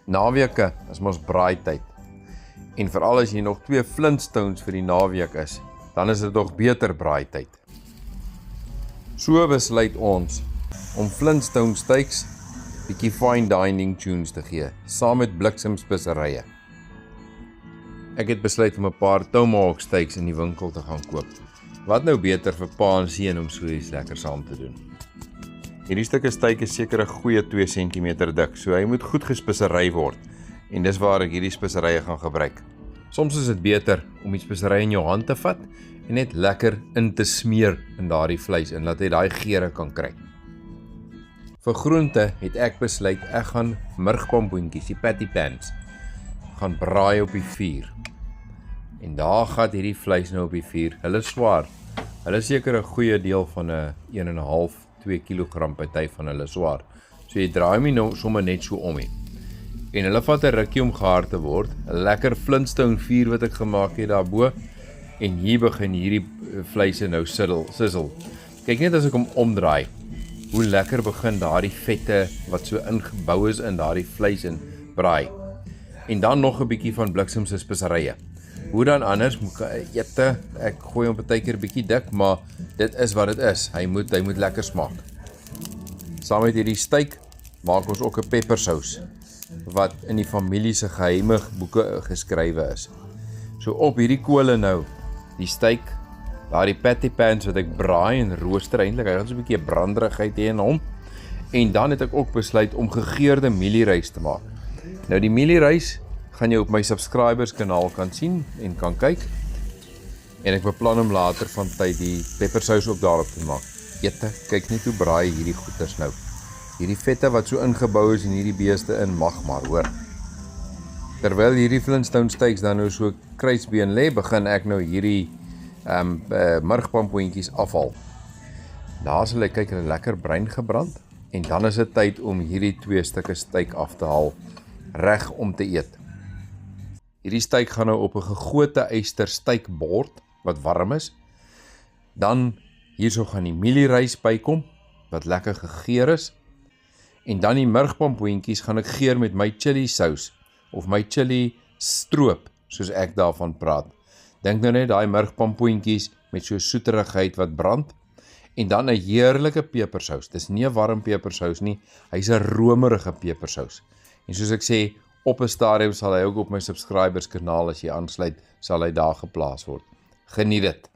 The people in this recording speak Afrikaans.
Naweke is mos braaityd. En veral as jy nog 2 Flintstones vir die naweek is, dan is dit nog beter braaityd. So besluit ons om Flintstone steaks bietjie fine dining tunes te gee, saam met bliksemspisserye. Ek het besluit om 'n paar tomahawk steaks in die winkel te gaan koop. Wat nou beter vir pa en seun om so iets lekker saam te doen. Hierdie stukke steak is seker 'n goeie 2 cm dik, so hy moet goed gespissery word. En dis waar ek hierdie speserye gaan gebruik. Soms is dit beter om die speserye in jou hand te vat en net lekker in te smeer in daardie vleis en laat hy daai geure kan kry. Vir groente het ek besluit ek gaan murgpompoentjies, die patty pans, gaan braai op die vuur. En daar gaan hierdie vleis nou op die vuur. Hulle is swaar. Hulle is seker 'n goeie deel van 'n 1,5-2 kg party van hulle swaar. So jy draai hom nou sommer net so om nie. En hulle vat 'n rukkie om gaar te word. 'n Lekker Flintstone vuur wat ek gemaak het daarbo. En hier begin hierdie vleise nou sizzle. Kyk net as ek hom omdraai. Hoe lekker begin daardie vette wat so ingebou is in daardie vleis en braai. En dan nog 'n bietjie van bliksemse speserye. Hoe dan anders, ek gooi hom partykeer bietjie dik, maar dit is wat dit is. Hy moet lekker smaak. Saam met hierdie steak maak ons ook 'n peppersous wat in die familie se geheime boeke geskrywe is. So op hierdie kole nou, die steak, daardie patty pans wat ek braai en rooster eintlik, hy gaan so 'n bietjie branderigheid hê in hom. En dan het ek ook besluit om gegeurde mielierys te maak. Nou die mielierys gaan jy op my subscribers kanaal kan sien en kan kyk. En ek beplan om later van tyd die peppersous ook daarop te maak. Kyk net hoe braai hierdie goeters nou. Hierdie vette wat so ingebou is in hierdie beeste in mag maar, hoor. Terwyl hierdie Flintstone steaks dan nou so kruisbeen lê, begin ek nou hierdie murgpompoentjies afhaal. Daar sal ek kyk hulle lekker bruin gebrand en dan is dit tyd om hierdie 2 stukke steak af te haal, reg om te eet. Hierdie steak gaan nou op 'n gegote yster steakbord wat warm is. Dan hierso gaan die mielierys bykom wat lekker gegeur is. En dan die murgpompoentjies gaan ek geur met my chili sous of my chili stroop, soos ek daarvan praat. Dink nou net daai murgpompoentjies met so soeterigheid wat brand en dan 'n heerlike pepersous. Dis nie 'n warm pepersous nie, hy's 'n romerige pepersous. En soos ek sê, op 'n stadium sal hy ook op my subscribers kanaal as jy aansluit, sal hy daar geplaas word. Geniet dit.